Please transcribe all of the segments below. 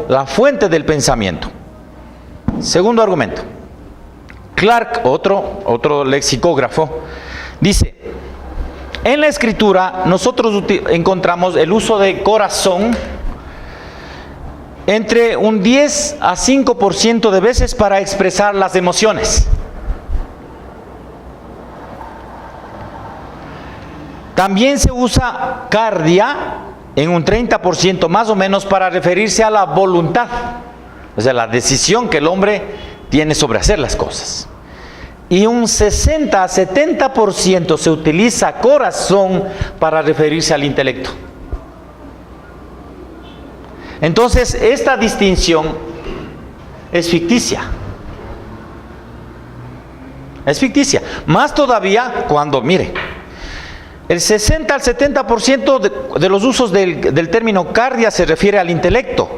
la fuente del pensamiento. Segundo argumento. Clark, otro lexicógrafo, dice: en la escritura nosotros encontramos el uso de corazón entre un 10 a 5% de veces para expresar las emociones. También se usa cardia en un 30% más o menos para referirse a la voluntad, o sea, la decisión que el hombre tiene sobre hacer las cosas. Y un 60 a 70% se utiliza corazón para referirse al intelecto. Entonces, esta distinción es ficticia. Es ficticia. Más todavía cuando, mire, el 60 al 70% de los usos del término cardia se refiere al intelecto.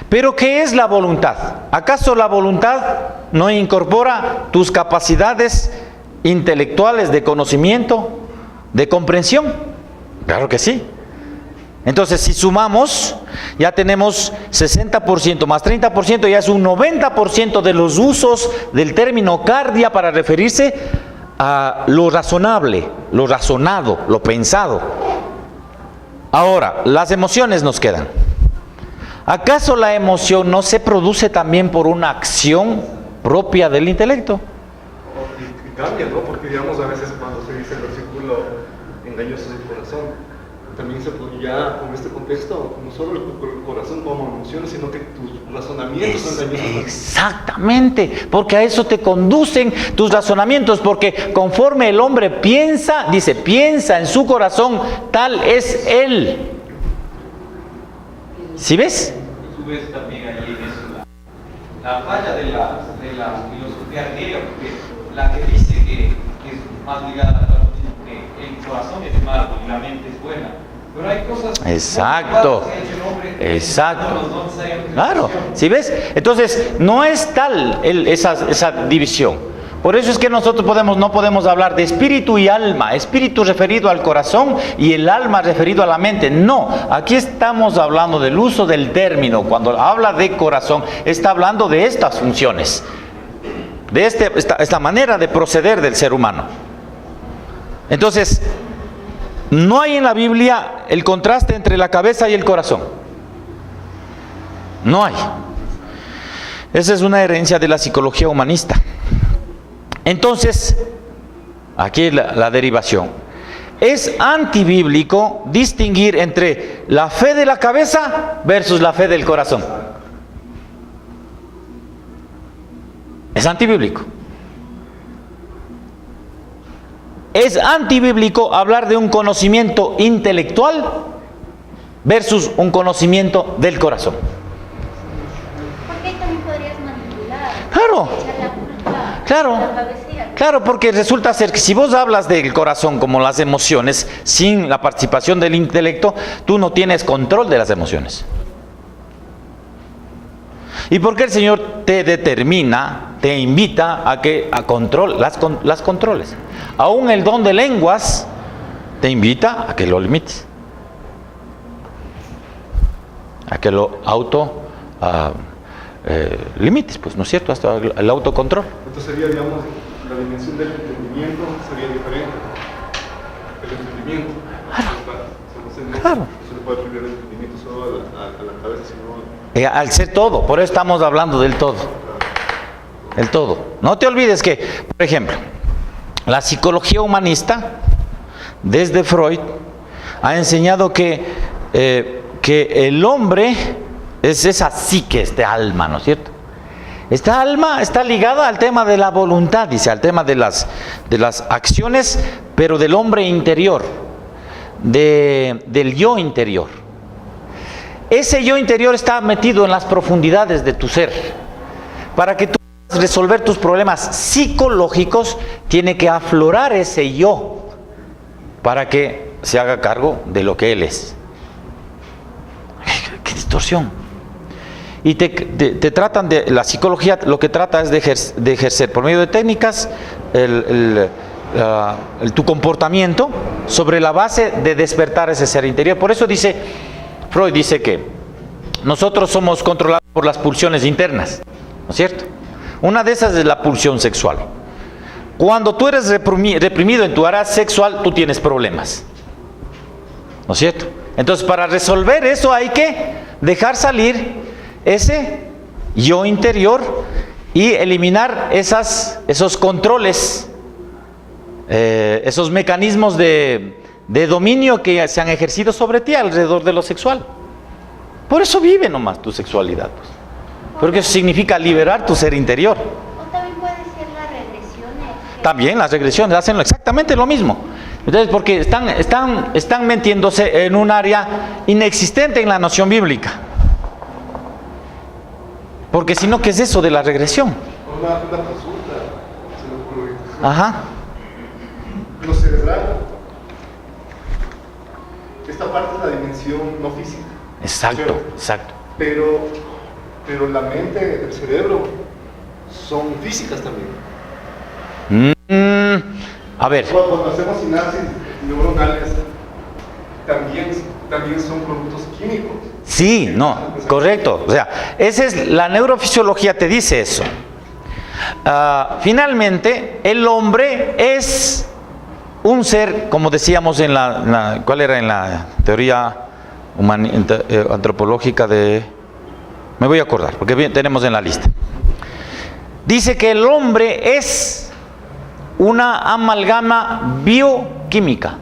Pero ¿qué es la voluntad? ¿Acaso la voluntad no incorpora tus capacidades intelectuales de conocimiento, de comprensión? Claro que sí. Entonces, si sumamos, ya tenemos 60% más 30%, ya es un 90% de los usos del término cardia para referirse a lo razonable, lo razonado, lo pensado. Ahora, las emociones nos quedan. ¿Acaso la emoción no se produce también por una acción propia del intelecto? Y cambia, ¿no? Porque digamos a veces cuando se dice el versículo engañoso del corazón, también se puede ya con este contexto, no solo el corazón como emociones, sino que tus razonamientos son engañosos. Exactamente, porque a eso te conducen tus razonamientos, porque conforme el hombre piensa, dice, piensa en su corazón, tal es él. ¿Sí ves? Tú ves también ahí en eso la falla de la filosofía griega, porque la que dice que es más ligada al platonismo, que el corazón es malo y la mente es buena. Pero hay cosas... Exacto, exacto. Claro, ¿sí ves? Entonces, no es tal esa división. Por eso es que nosotros no podemos hablar de espíritu y alma, espíritu referido al corazón y el alma referido a la mente. No, aquí estamos hablando del uso del término. Cuando habla de corazón, está hablando de estas funciones, de esta manera de proceder del ser humano. Entonces, no hay en la Biblia el contraste entre la cabeza y el corazón. No hay. Esa es una herencia de la psicología humanista. Entonces, aquí la derivación. Es antibíblico distinguir entre la fe de la cabeza versus la fe del corazón. Es antibíblico. Es antibíblico hablar de un conocimiento intelectual versus un conocimiento del corazón. Porque ahí también podrías manipular. Claro. Claro, claro, porque resulta ser que si vos hablas del corazón como las emociones, sin la participación del intelecto, tú no tienes control de las emociones. ¿Y por qué el Señor te determina, te invita a que las controles? Aún el don de lenguas te invita a que lo limites, a que lo limites, pues, ¿no es cierto? Hasta el autocontrol. Entonces sería, digamos, la dimensión del entendimiento sería diferente. El entendimiento. Claro. No se le puede atribuir el entendimiento solo a la cabeza, sino al ser todo. Por eso estamos hablando del todo. El todo. No te olvides que, por ejemplo, la psicología humanista, desde Freud, ha enseñado que el hombre es esa psique, este alma, ¿no es cierto? Esta alma está ligada al tema de la voluntad, dice, al tema de las acciones, pero del hombre interior, del yo interior. Ese yo interior está metido en las profundidades de tu ser. Para que tú puedas resolver tus problemas psicológicos, tiene que aflorar ese yo para que se haga cargo de lo que él es. ¡Qué distorsión! Y te tratan de, la psicología lo que trata es de ejercer por medio de técnicas tu comportamiento sobre la base de despertar ese ser interior. Por eso Freud dice que nosotros somos controlados por las pulsiones internas, ¿no es cierto? Una de esas es la pulsión sexual. Cuando tú eres reprimido en tu área sexual, tú tienes problemas, ¿no es cierto? Entonces, para resolver eso hay que dejar salir ese yo interior y eliminar esos controles, esos mecanismos de dominio que se han ejercido sobre ti alrededor de lo sexual. Por eso vive nomás tu sexualidad, pues. Porque eso significa liberar tu ser interior. O también puede ser las regresiones. También las regresiones hacen exactamente lo mismo. Entonces, porque están metiéndose en un área inexistente en la noción bíblica. Porque si no, ¿qué es eso de la regresión? Una consulta, se me ocurre. Ajá. Lo cerebral, esta parte es la dimensión no física. Exacto, ¿cierto? exacto. Pero la mente, el cerebro, son físicas también. A ver, Cuando hacemos sinapsis neuronales, también son productos químicos. sí, no, correcto. O sea, esa es la neurofisiología, te dice eso. Finalmente, el hombre es un ser, como decíamos en ¿cuál era? En la teoría antropológica de... Me voy a acordar, porque bien, tenemos en la lista. Dice que el hombre es una amalgama bioquímica.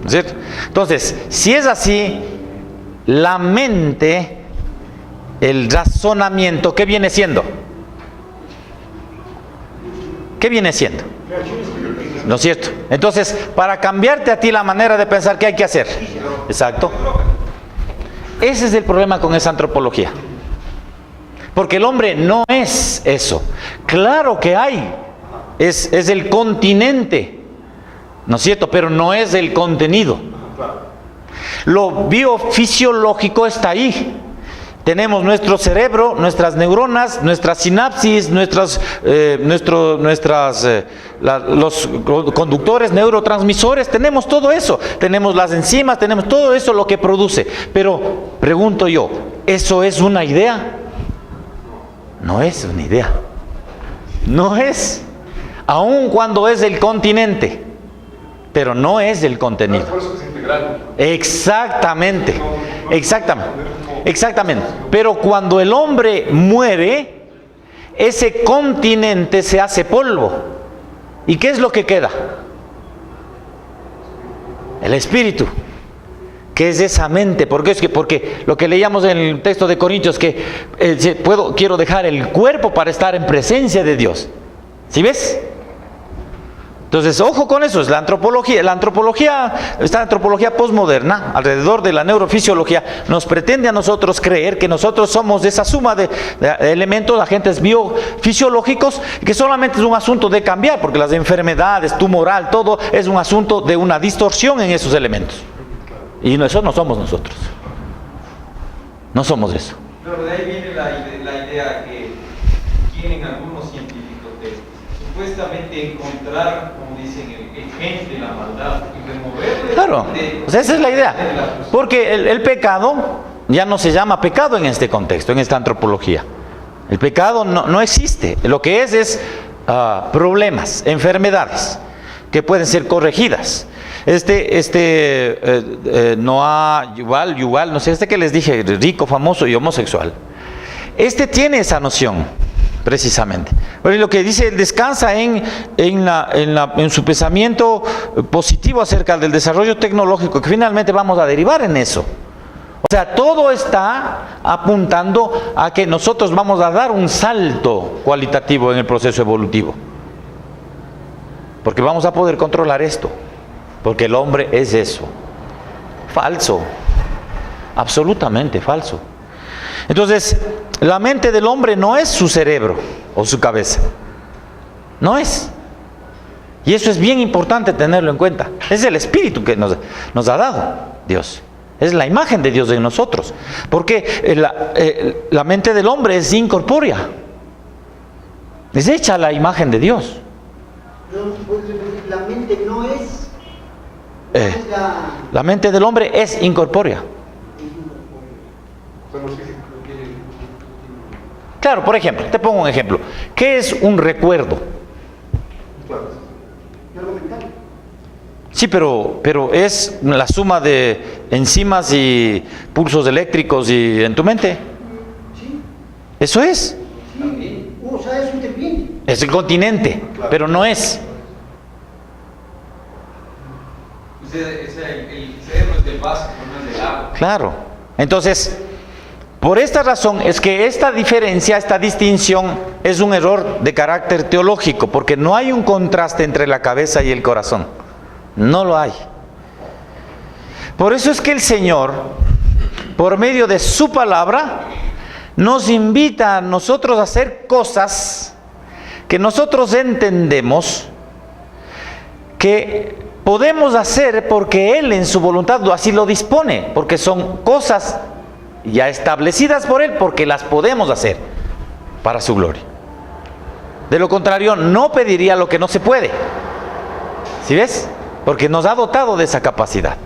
¿Cierto? Entonces, si es así, la mente, el razonamiento, ¿qué viene siendo? ¿Qué viene siendo? ¿No es cierto? Entonces, para cambiarte a ti la manera de pensar, ¿qué hay que hacer? Exacto. Ese es el problema con esa antropología. Porque el hombre no es eso. Claro que hay. Es el continente, ¿no es cierto? Pero no es el contenido. Lo biofisiológico está ahí. Tenemos nuestro cerebro, nuestras neuronas, nuestras sinapsis, los conductores, neurotransmisores, tenemos todo eso. Tenemos las enzimas, tenemos todo eso lo que produce. Pero pregunto yo, ¿eso es una idea? No es una idea. No es. Aun cuando es el continente, pero no es el contenido. Por eso es integral. Exactamente. Exactamente. Pero cuando el hombre muere, ese continente se hace polvo. ¿Y qué es lo que queda? El espíritu, que es esa mente. Porque lo que leíamos en el texto de Corintios, que quiero dejar el cuerpo para estar en presencia de Dios. ¿Sí ves? Entonces, ojo con eso, es la antropología. Esta antropología posmoderna, alrededor de la neurofisiología, nos pretende a nosotros creer que nosotros somos de esa suma de elementos, agentes biofisiológicos, que solamente es un asunto de cambiar, porque las enfermedades, tumoral, todo es un asunto de una distorsión en esos elementos. Y eso no somos nosotros. No somos eso. Pero de ahí viene la idea que quieren algunos científicos de supuestamente encontrar, como dicen, el gen de la maldad y removerlo. Claro, o sea, esa es la idea. Porque el pecado ya no se llama pecado en este contexto, en esta antropología. El pecado no existe. Lo que es problemas, enfermedades que pueden ser corregidas. Noah Yuval, no sé, que les dije, rico, famoso y homosexual. Tiene esa noción, precisamente. Pero lo que dice, descansa en su pensamiento positivo acerca del desarrollo tecnológico, que finalmente vamos a derivar en eso. O sea, todo está apuntando a que nosotros vamos a dar un salto cualitativo en el proceso evolutivo. Porque vamos a poder controlar esto. Porque el hombre es eso. Falso. Absolutamente falso. Entonces, la mente del hombre no es su cerebro o su cabeza. No es. Y eso es bien importante tenerlo en cuenta. Es el espíritu que nos ha dado Dios. Es la imagen de Dios en nosotros. Porque la mente del hombre es incorpórea. Es hecha a la imagen de Dios. La mente no es... La mente del hombre es incorpórea. O sea, no físico. Claro, por ejemplo, te pongo un ejemplo. ¿Qué es un recuerdo? Claro. Y algo mental. Sí, pero es la suma de enzimas y pulsos eléctricos y en tu mente. Sí, Eso es. sí. O sea, eso interviene. Es el continente, pero no es. El cerebro es del vaso, no es del agua. Claro. Entonces, por esta razón es que esta diferencia, esta distinción es un error de carácter teológico, porque no hay un contraste entre la cabeza y el corazón. No lo hay. Por eso es que el Señor, por medio de su palabra, nos invita a nosotros a hacer cosas que nosotros entendemos que podemos hacer porque Él en su voluntad así lo dispone, porque son cosas ya establecidas por Él, porque las podemos hacer para su gloria. De lo contrario, no pediría lo que no se puede. ¿Sí ves? Porque nos ha dotado de esa capacidad.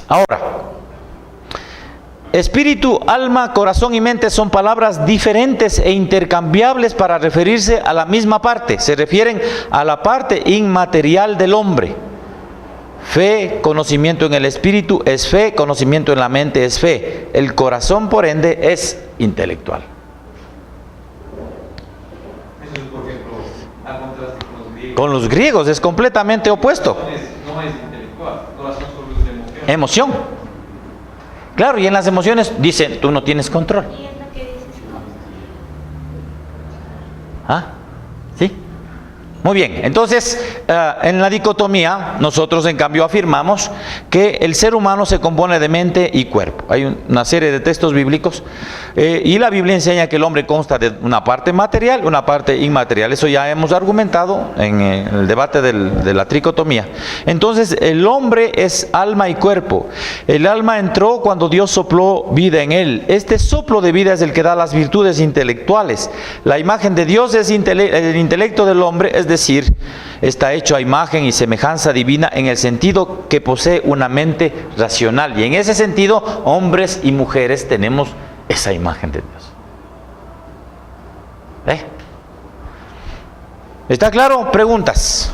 Ahora, espíritu, alma, corazón y mente son palabras diferentes e intercambiables para referirse a la misma parte. Se refieren a la parte inmaterial del hombre. Fe, conocimiento en el espíritu es fe, conocimiento en la mente es fe. El corazón, por ende, es intelectual. Eso es, por ejemplo, al contraste con los griegos. Con los griegos es completamente opuesto. No es intelectual, corazón solo es de emoción. Emoción. Claro, y en las emociones dicen, tú no tienes control. Y es lo que dices, ¿no? ¿Ah? ¿Sí? Muy bien, entonces en la dicotomía nosotros en cambio afirmamos que el ser humano se compone de mente y cuerpo. Hay una serie de textos bíblicos y la Biblia enseña que el hombre consta de una parte material, una parte inmaterial. Eso ya hemos argumentado en el debate de la tricotomía. Entonces el hombre es alma y cuerpo. El alma entró cuando Dios sopló vida en él. Este soplo de vida es el que da las virtudes intelectuales. La imagen de Dios es el intelecto del hombre, es decir, está hecho a imagen y semejanza divina en el sentido que posee una mente racional. Y en ese sentido, hombres y mujeres tenemos esa imagen de Dios. ¿Está claro? Preguntas.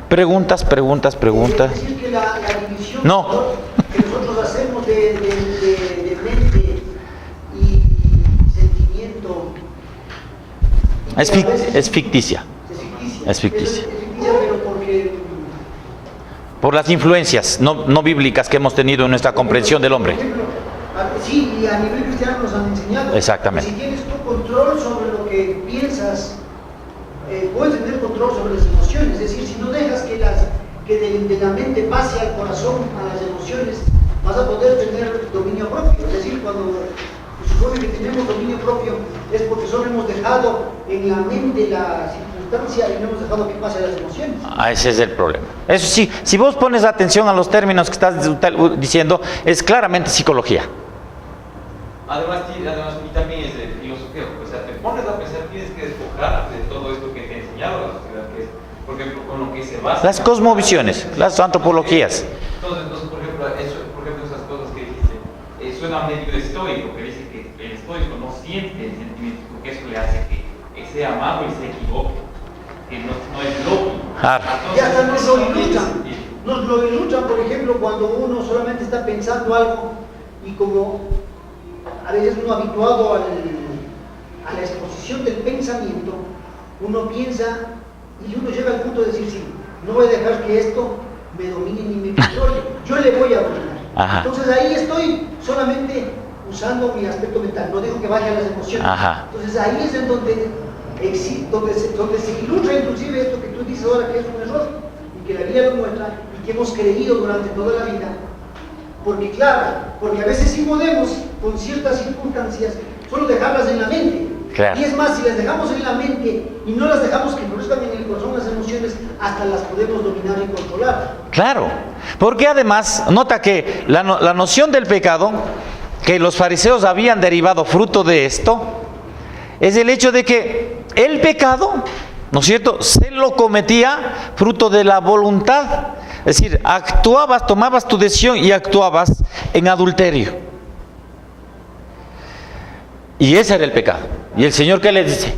Preguntas. Es decir, que la división No. que nosotros hacemos de mente y sentimiento Es ficticia. es ficticia. Es ficticia. Es ficticia, pero porque Por las influencias no bíblicas que hemos tenido en nuestra comprensión del hombre. por ejemplo, sí, y a nivel cristiano nos han enseñado. Exactamente. Que si tienes tu control sobre lo que piensas, puedes tener control sobre las emociones. Es decir, si no dejas que de la mente pase al corazón, a las emociones, vas a poder tener dominio propio. Es decir, cuando se supone que tenemos dominio propio, es porque solo hemos dejado en la mente la circunstancia y no hemos dejado que pase a las emociones. Ese es el problema. Eso sí, si vos pones atención a los términos que estás diciendo, es claramente psicología. Además, y también es de filosofía, o sea, te pones a pensar, tienes que despojar de todo esto que te ha enseñado la sociedad, que es, por ejemplo, con lo que se basa. Las cosmovisiones, las antropologías. Entonces por ejemplo, esas cosas que dijiste, suena medio estoico, que dice que el estoico no siente el sentimiento, porque eso le hace que sea amado y se equivoque, que no es lógico. Claro. Y hasta nos lo ilustran. Nos lo ilustran, por ejemplo, cuando uno solamente está pensando algo y como a veces uno habituado a la exposición del pensamiento, uno piensa y uno llega al punto de decir, sí, no voy a dejar que esto me domine ni me controle, yo le voy a dominar. Ajá. Entonces ahí estoy solamente usando mi aspecto mental, no dejo que vayan las emociones. Ajá. Entonces ahí es en donde se ilustra inclusive esto que tú dices ahora que es un error y que la Biblia lo muestra y que hemos creído durante toda la vida. Porque claro, porque a veces sí podemos, con ciertas circunstancias, solo dejarlas en la mente. Claro. Y es más, si las dejamos en la mente y no las dejamos que florezcan en el corazón las emociones, hasta las podemos dominar y controlar. Claro, porque además, nota que la noción del pecado, que los fariseos habían derivado fruto de esto, es el hecho de que el pecado, ¿no es cierto?, se lo cometía fruto de la voluntad Es decir, actuabas, tomabas tu decisión y actuabas en adulterio. Y ese era el pecado. ¿Y el Señor qué le dice?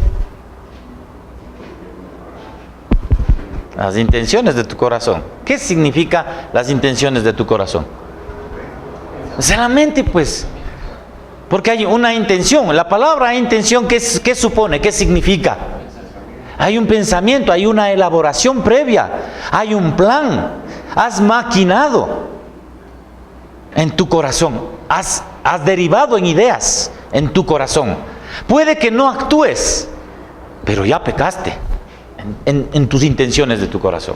Las intenciones de tu corazón. ¿Qué significa las intenciones de tu corazón? Es la mente, pues. Porque hay una intención. La palabra intención, ¿qué supone? ¿Qué significa? Hay un pensamiento, hay una elaboración previa, hay un plan. Has maquinado en tu corazón, has derivado en ideas en tu corazón. Puede que no actúes, pero ya pecaste en tus intenciones de tu corazón.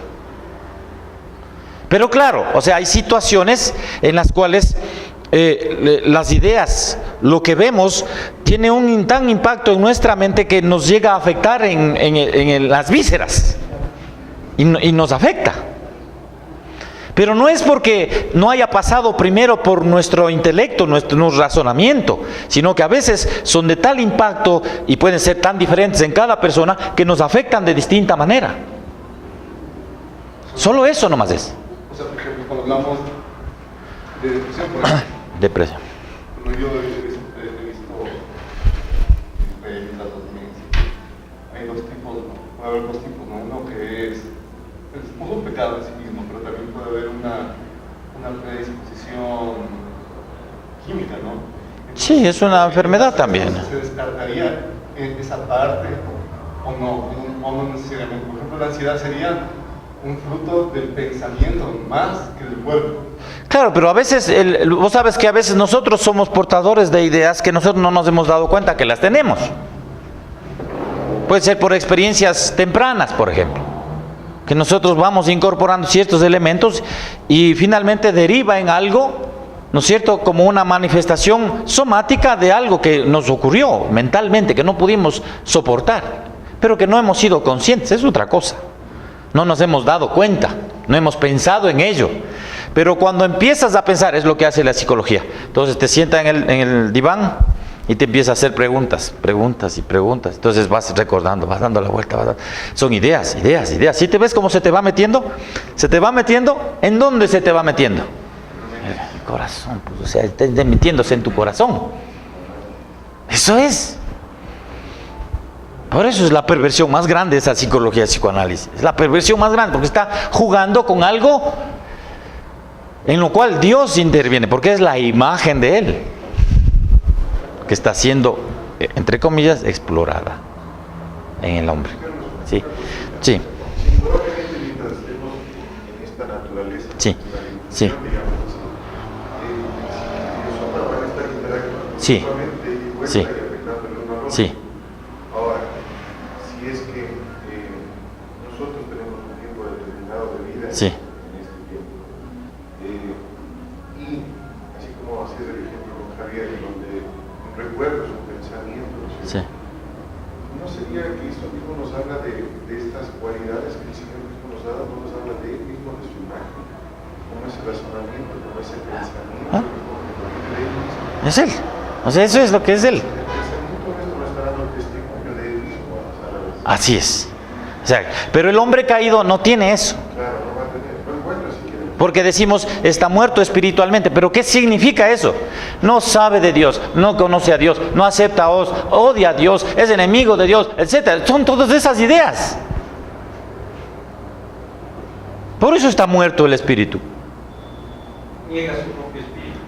Pero claro, o sea, hay situaciones en las cuales las ideas, lo que vemos, tiene un tan impacto en nuestra mente que nos llega a afectar en las vísceras y nos afecta. Pero no es porque no haya pasado primero por nuestro intelecto, nuestro razonamiento, sino que a veces son de tal impacto y pueden ser tan diferentes en cada persona que nos afectan de distinta manera. Solo eso nomás es. O sea, por ejemplo, cuando hablamos de depresión, por ejemplo, Depresión. bueno, yo he visto películas también. Hay dos tipos, ¿no? Puede haber dos tipos, ¿no? Uno que es un pecado en sí mismo, pero también puede haber una predisposición química, ¿no? Entonces, Sí, es una enfermedad también. ¿se descartaría esa parte o no necesariamente? Por ejemplo, la ansiedad sería un fruto del pensamiento más que del cuerpo. Claro, pero a veces, vos sabes que a veces nosotros somos portadores de ideas que nosotros no nos hemos dado cuenta que las tenemos. Puede ser por experiencias tempranas, por ejemplo, que nosotros vamos incorporando ciertos elementos y finalmente deriva en algo, ¿no es cierto?, como una manifestación somática de algo que nos ocurrió mentalmente, que no pudimos soportar, pero que no hemos sido conscientes, es otra cosa. No nos hemos dado cuenta, no hemos pensado en ello. Pero cuando empiezas a pensar, es lo que hace la psicología. Entonces te sientas en el diván y te empieza a hacer preguntas y preguntas. Entonces vas recordando, vas dando la vuelta. Son ideas. ¿Sí te ves cómo se te va metiendo? Se te va metiendo. ¿En dónde se te va metiendo? En el corazón. Pues, o sea, está metiéndose en tu corazón. Eso es. Por eso es la perversión más grande de esa psicología de psicoanálisis. Es la perversión más grande porque está jugando con algo en lo cual Dios interviene, porque es la imagen de Él que está siendo, entre comillas, explorada en el hombre. Sí, sí. Probablemente mientras estemos en esta naturaleza, Sí, sí. digamos así, nosotros van a estar interactuando Sí, mutuamente y vuelta sí, y afectando el uno al otro. sí, Ahora, si es que nosotros tenemos un tiempo determinado de vida sí, en este tiempo, y así como hacías el ejemplo con Javier, donde un recuerdo es un pensamiento, ¿no es sí. cierto? ¿No sería que esto mismo nos habla de estas cualidades que el Señor mismo nos da, no nos habla de Él mismo, de su imagen, como ese razonamiento, como ese pensamiento, ¿Ah? como lo que Él mismo? Es Él. O sea, eso es lo que es Él. El pensamiento nuestro nos está dando testimonio de Él mismo a la vez. Así es. O sea, pero el hombre caído no tiene eso. Claro, no va a tener, no encuentra siquiera. Porque decimos, está muerto espiritualmente. ¿Pero qué significa eso? No sabe de Dios, no conoce a Dios, no acepta a Dios, odia a Dios, es enemigo de Dios, etc. Son todas esas ideas. Por eso está muerto el espíritu. Niega su propio espíritu.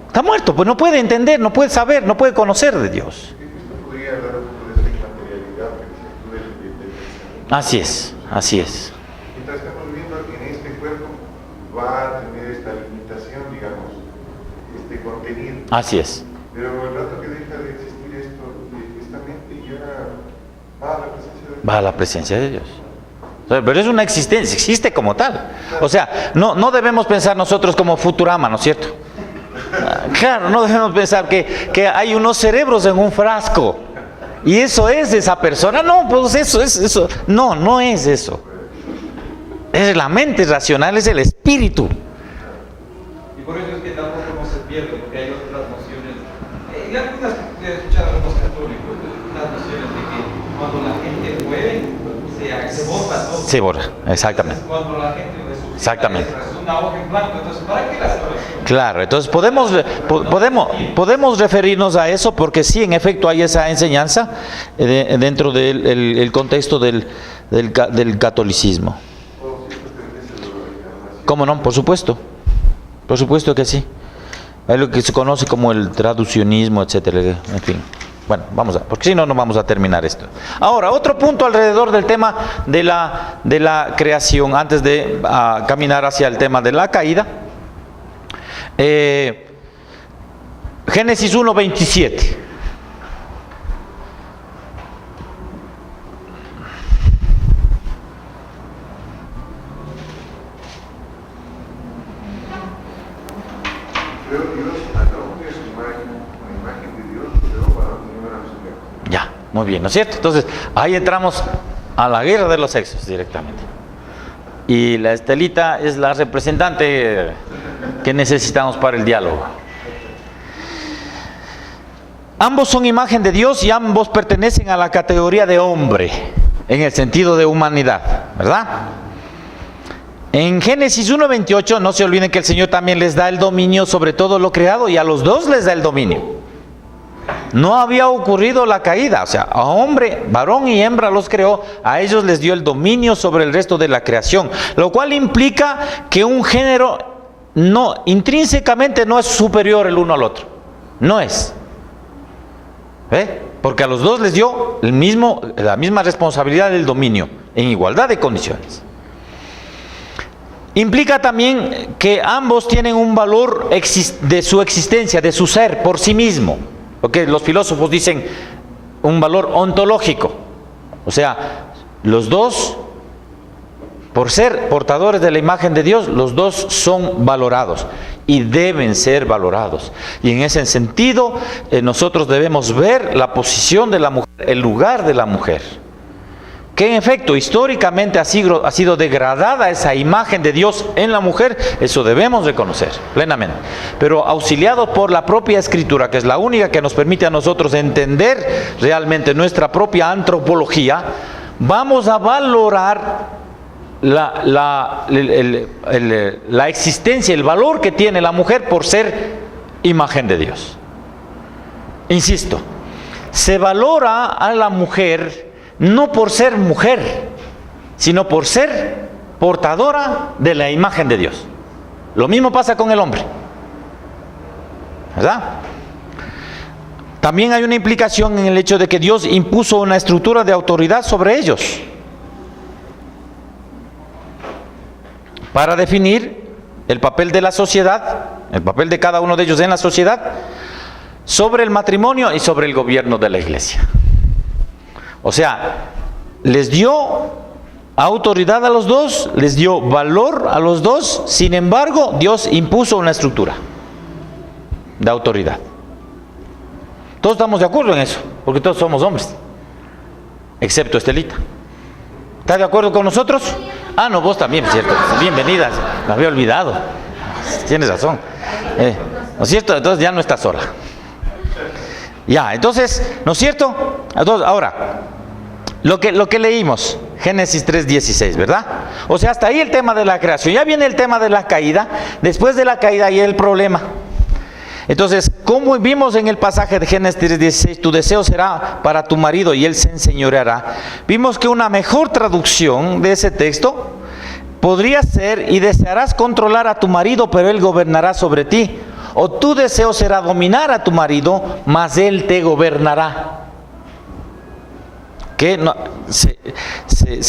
Está muerto, pues no puede entender, no puede saber, no puede conocer de Dios. Esto podría hablar un poco de esa inmaterialidad que decías tú del pensamiento. Así es, así es. Mientras estamos viviendo en este cuerpo, va a tener esta limitación, digamos, este contenido. Así es. Pero el rato que deja de existir esto, esta mente ya va a la presencia de Dios. Va a la presencia de Dios. O sea, pero es una existencia, existe como tal. O sea, no debemos pensar nosotros como Futurama, ¿no es cierto? Claro, no debemos pensar que hay unos cerebros en un frasco y eso es esa persona. No, pues eso es eso. No es eso. Es la mente racional, es el espíritu. Y por eso es que tampoco no se pierde, porque hay otras nociones. Y algunas que he escuchado a los católicos, las nociones de que cuando la gente muere, se borra todo. Se borra, exactamente. Entonces, cuando la gente resucita, Exactamente. Es una hoja en blanco, entonces ¿para qué la separación? Claro, entonces podemos referirnos a eso porque sí, en efecto, hay esa enseñanza dentro del contexto del catolicismo. ¿Cómo no? Por supuesto que sí. Es lo que se conoce como el traducionismo, etcétera, en fin. Bueno, porque si no, no vamos a terminar esto. Ahora, otro punto alrededor del tema de la creación, antes de caminar hacia el tema de la caída. Génesis 1:27. Pero Dios al hombre a su imagen, a la imagen de Dios, lo creó varón y hembra su mujer. Ya, muy bien, ¿no es cierto? Entonces, ahí entramos a la guerra de los sexos directamente. Y la Estelita es la representante que necesitamos para el diálogo. Ambos son imagen de Dios y ambos pertenecen a la categoría de hombre, en el sentido de humanidad, ¿verdad? En Génesis 1:28, no se olviden que el Señor también les da el dominio sobre todo lo creado y a los dos les da el dominio. No había ocurrido la caída, o sea, a hombre, varón y hembra los creó, a ellos les dio el dominio sobre el resto de la creación, lo cual implica que un género intrínsecamente no es superior el uno al otro, no es. Porque a los dos les dio la misma responsabilidad del dominio, en igualdad de condiciones. Implica también que ambos tienen un valor de su existencia, de su ser por sí mismo. Porque los filósofos dicen un valor ontológico. O sea, los dos, por ser portadores de la imagen de Dios, los dos son valorados y deben ser valorados. Y en ese sentido, nosotros debemos ver la posición de la mujer, el lugar de la mujer. Que en efecto históricamente ha sido degradada esa imagen de Dios en la mujer, eso debemos reconocer plenamente. Pero auxiliados por la propia Escritura, que es la única que nos permite a nosotros entender realmente nuestra propia antropología, vamos a valorar la existencia, el valor que tiene la mujer por ser imagen de Dios. Insisto, se valora a la mujer no por ser mujer, sino por ser portadora de la imagen de Dios. Lo mismo pasa con el hombre, ¿verdad? También hay una implicación en el hecho de que Dios impuso una estructura de autoridad sobre ellos para definir el papel de la sociedad, el papel de cada uno de ellos en la sociedad, sobre el matrimonio y sobre el gobierno de la iglesia. O sea, les dio autoridad a los dos, les dio valor a los dos, sin embargo, Dios impuso una estructura de autoridad. Todos estamos de acuerdo en eso, porque todos somos hombres, excepto Estelita. ¿Está de acuerdo con nosotros? Ah, no, vos también, ¿cierto? Bienvenidas, me había olvidado. Tienes razón. ¿No es cierto? Entonces ya no estás sola. Ya, entonces, ¿no es cierto? Entonces, ahora, lo que leímos, Génesis 3:16, ¿verdad? O sea, hasta ahí el tema de la creación. Ya viene el tema de la caída. Después de la caída hay el problema. Entonces, como vimos en el pasaje de Génesis 3:16, tu deseo será para tu marido y él se enseñoreará. Vimos que una mejor traducción de ese texto podría ser: y desearás controlar a tu marido, pero él gobernará sobre ti. O tu deseo será dominar a tu marido, mas él te gobernará. Que no, se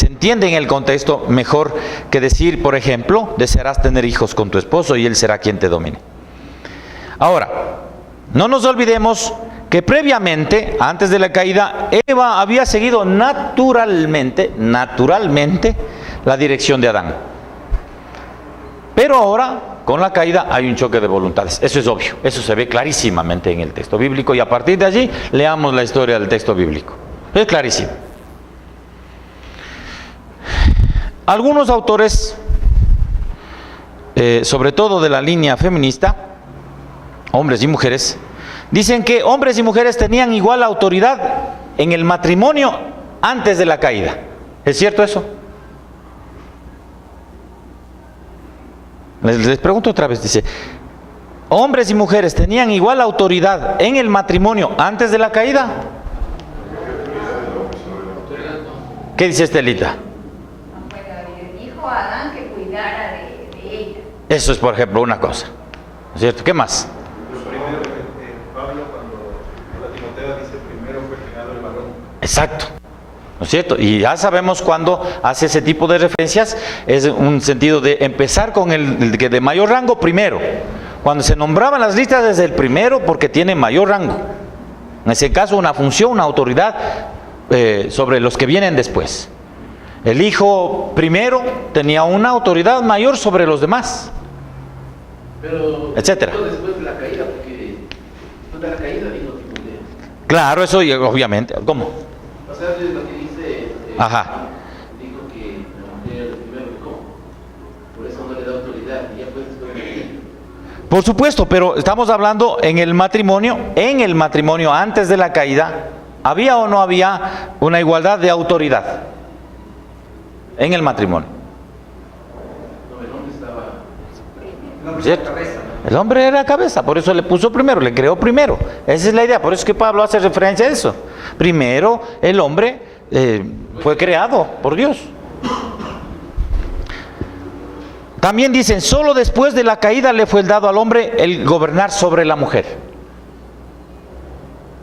entiende en el contexto mejor que decir, por ejemplo, desearás tener hijos con tu esposo y él será quien te domine. Ahora, no nos olvidemos que previamente, antes de la caída, Eva había seguido naturalmente la dirección de Adán. Pero ahora, con la caída, hay un choque de voluntades. Eso es obvio, eso se ve clarísimamente en el texto bíblico, y a partir de allí, leamos la historia del texto bíblico. Es clarísimo. Algunos autores, sobre todo de la línea feminista, hombres y mujeres, dicen que hombres y mujeres tenían igual autoridad en el matrimonio antes de la caída. ¿Es cierto eso? Les pregunto otra vez, dice, ¿hombres y mujeres tenían igual autoridad en el matrimonio antes de la caída? ¿Qué dice Estelita? Dijo a Adán que cuidara de ella. Eso es, por ejemplo, una cosa, ¿no es cierto? ¿Qué más? Primero, Pablo, cuando la Timoteo dice primero fue creado el varón. Exacto, ¿no es cierto? Y ya sabemos cuando hace ese tipo de referencias, es un sentido de empezar con el que de mayor rango primero. Cuando se nombraban las listas desde el primero porque tiene mayor rango. En ese caso una función, una autoridad sobre los que vienen después. El hijo primero tenía una autoridad mayor sobre los demás, Pero etcétera. después de la caída, porque después de la caída vino Timoteo. Claro, eso y obviamente. ¿Cómo? O sea, es lo que dice, Ajá. dijo que la mujer primero que cómo. Por eso no le da autoridad y ya pues después de la caída. Por supuesto, pero estamos hablando en el matrimonio antes de la caída, ¿había o no había una igualdad de autoridad? En el matrimonio. No, el hombre estaba... ¿Cierto? El hombre era cabeza, por eso le puso primero, le creó primero. Esa es la idea, por eso es que Pablo hace referencia a eso. Primero, el hombre fue creado por Dios. También dicen, solo después de la caída le fue dado al hombre el gobernar sobre la mujer.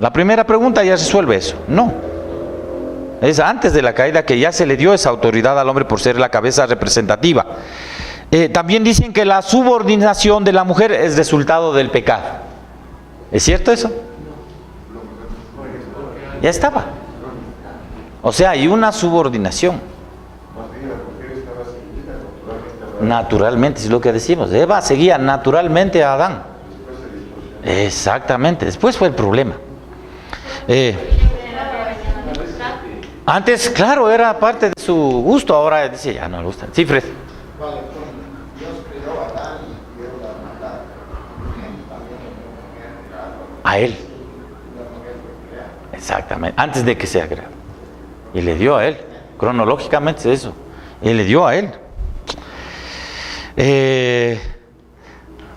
La primera pregunta ya resuelve eso. No. Es antes de la caída que ya se le dio esa autoridad al hombre por ser la cabeza representativa. También dicen que la subordinación de la mujer es resultado del pecado. ¿Es cierto eso? Ya estaba. O sea, hay una subordinación. Más bien la mujer estaba seguida naturalmente. Naturalmente, es lo que decimos. Eva seguía naturalmente a Adán. Después se distorsionó. Exactamente, después fue el problema. Antes, claro, era parte de su gusto, ahora dice, ya no le gusta. Sí, Fred. Vale, Dios creó a Adán y dio la maldad. También A él. Exactamente, antes de que sea creado. Y le dio a él, cronológicamente es eso. Y le dio a él.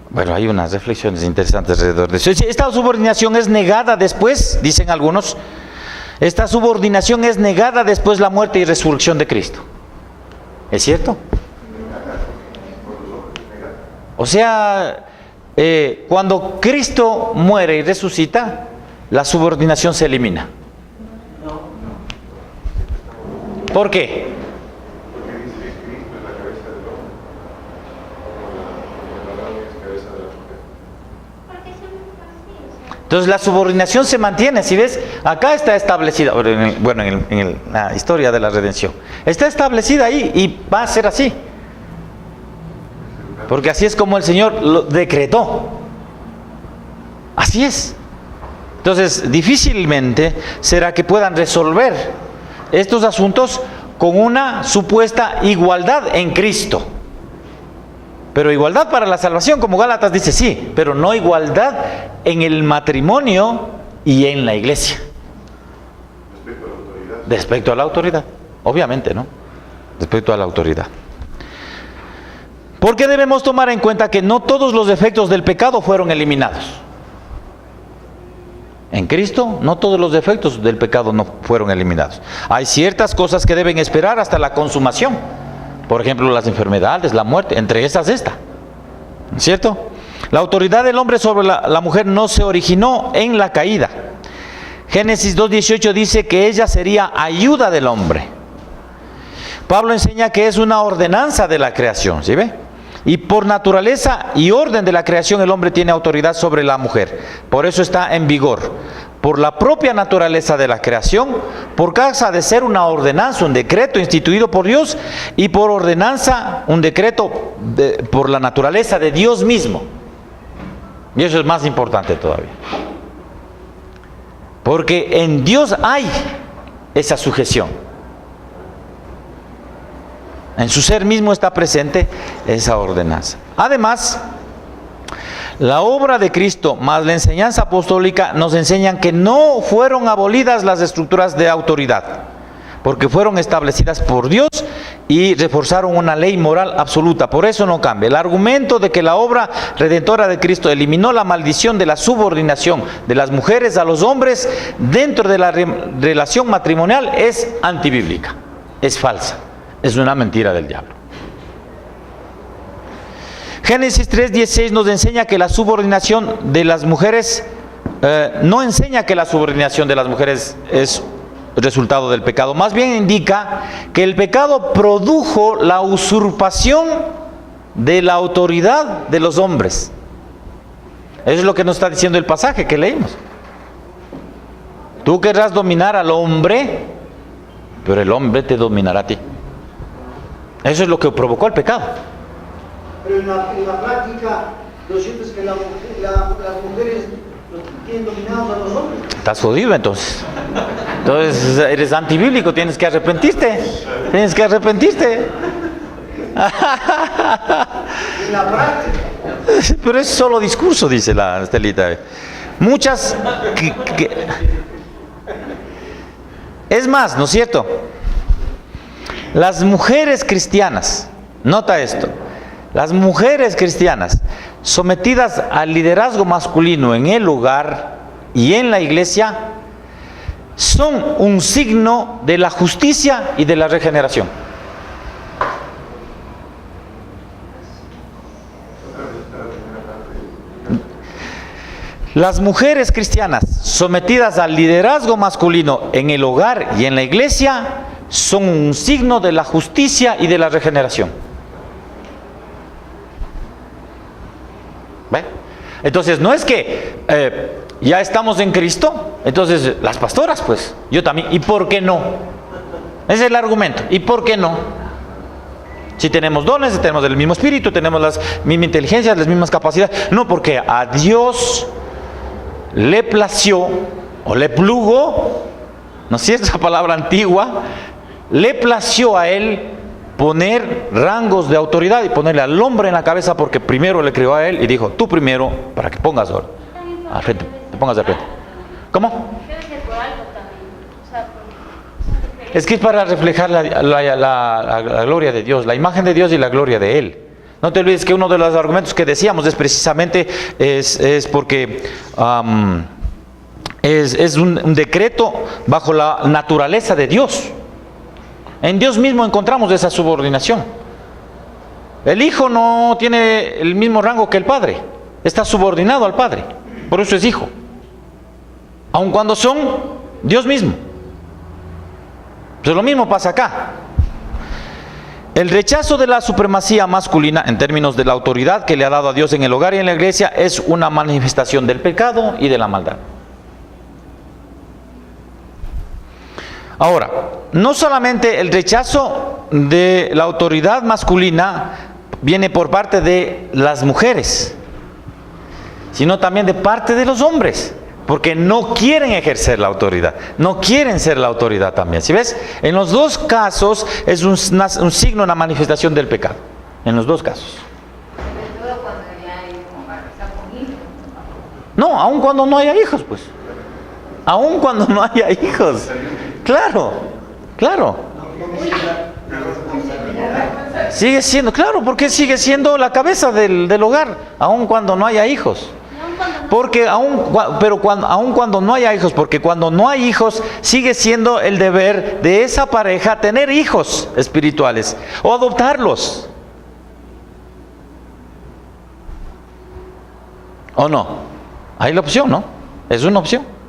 Bueno, hay unas reflexiones interesantes alrededor de eso. Esta subordinación es negada después, dicen algunos. Esta subordinación es negada después de la muerte y resurrección de Cristo. ¿Es cierto? O sea, cuando Cristo muere y resucita, la subordinación se elimina. ¿Por qué? Porque dice que Cristo es la cabeza del hombre. Como el varón es cabeza de la mujer. Porque siempre fue así, o sea. Entonces la subordinación se mantiene, si ves, acá está establecida, en la historia de la redención, está establecida ahí y va a ser así. Porque así es como el Señor lo decretó. Así es. Entonces, difícilmente será que puedan resolver estos asuntos con una supuesta igualdad en Cristo. Pero igualdad para la salvación, como Gálatas dice, sí, pero no igualdad en el matrimonio y en la iglesia. Respecto a la autoridad. Respecto a la autoridad, obviamente, ¿no? Respecto a la autoridad. Porque debemos tomar en cuenta que no todos los defectos del pecado fueron eliminados. En Cristo, no todos los defectos del pecado no fueron eliminados. Hay ciertas cosas que deben esperar hasta la consumación. Por ejemplo, las enfermedades, la muerte, entre esas esta. ¿Cierto? La autoridad del hombre sobre la mujer no se originó en la caída. Génesis 2:18 dice que ella sería ayuda del hombre. Pablo enseña que es una ordenanza de la creación, ¿sí ve? Y por naturaleza y orden de la creación el hombre tiene autoridad sobre la mujer. Por eso está en vigor. Por la propia naturaleza de la creación, por causa de ser una ordenanza, un decreto instituido por Dios, y por ordenanza, un decreto por la naturaleza de Dios mismo. Y eso es más importante todavía. Porque en Dios hay esa sujeción. En su ser mismo está presente esa ordenanza. Además, la obra de Cristo más la enseñanza apostólica nos enseñan que no fueron abolidas las estructuras de autoridad, porque fueron establecidas por Dios y reforzaron una ley moral absoluta. Por eso no cambia. El argumento de que la obra redentora de Cristo eliminó la maldición de la subordinación de las mujeres a los hombres dentro de la relación matrimonial es antibíblica, es falsa, es una mentira del diablo. Génesis 3:16 nos enseña que la subordinación de las mujeres, no enseña que la subordinación de las mujeres es resultado del pecado, más bien indica que el pecado produjo la usurpación de la autoridad de los hombres. Eso es lo que nos está diciendo el pasaje que leímos. Tú querrás dominar al hombre, pero el hombre te dominará a ti. Eso es lo que provocó el pecado. Pero en la práctica, lo cierto es que las mujeres tienen dominados a los hombres. Estás jodido entonces. Entonces eres antibíblico, tienes que arrepentirte. Tienes que arrepentirte. En la práctica. Pero es solo discurso, dice la Estelita. Muchas... Es más, ¿no es cierto? Las mujeres cristianas, nota esto, las mujeres cristianas sometidas al liderazgo masculino en el hogar y en la iglesia son un signo de la justicia y de la regeneración. Las mujeres cristianas sometidas al liderazgo masculino en el hogar y en la iglesia son un signo de la justicia y de la regeneración. ¿Ve? Entonces no es que ya estamos en Cristo, entonces las pastoras pues, yo también, ¿y por qué no? Ese es el argumento, ¿y por qué no? Si tenemos dones, tenemos el mismo espíritu, tenemos la misma inteligencia, las mismas capacidades. No, porque a Dios le plació o le plugó, ¿no es cierto? Esa palabra antigua, le plació a él poner rangos de autoridad y ponerle al hombre en la cabeza, porque primero le creó a él y dijo, tú primero, para que pongas al frente, te pongas al frente. ¿Cómo? Es que es para reflejar la gloria de Dios, la imagen de Dios y la gloria de Él. No te olvides que uno de los argumentos que decíamos es precisamente es porque es un decreto bajo la naturaleza de Dios. En Dios mismo encontramos esa subordinación. El Hijo no tiene el mismo rango que el Padre, está subordinado al Padre, por eso es Hijo, aun cuando son Dios mismo. Pues lo mismo pasa acá. El rechazo de la supremacía masculina en términos de la autoridad que le ha dado a Dios en el hogar y en la iglesia es una manifestación del pecado y de la maldad. Ahora, no solamente el rechazo de la autoridad masculina viene por parte de las mujeres, sino también de parte de los hombres, porque no quieren ejercer la autoridad, no quieren ser la autoridad también. ¿Sí ves? En los dos casos es un signo, una manifestación del pecado. En los dos casos. Sobre todo cuando ya hay un hijo. No, aun cuando no haya hijos, pues. Aun cuando no haya hijos. Claro, claro. Sigue siendo, claro, porque sigue siendo la cabeza del hogar, aun cuando no haya hijos. Porque aun cuando no haya hijos, porque cuando no hay hijos sigue siendo el deber de esa pareja tener hijos espirituales o adoptarlos. ¿O no? Hay la opción, ¿no? Es una opción.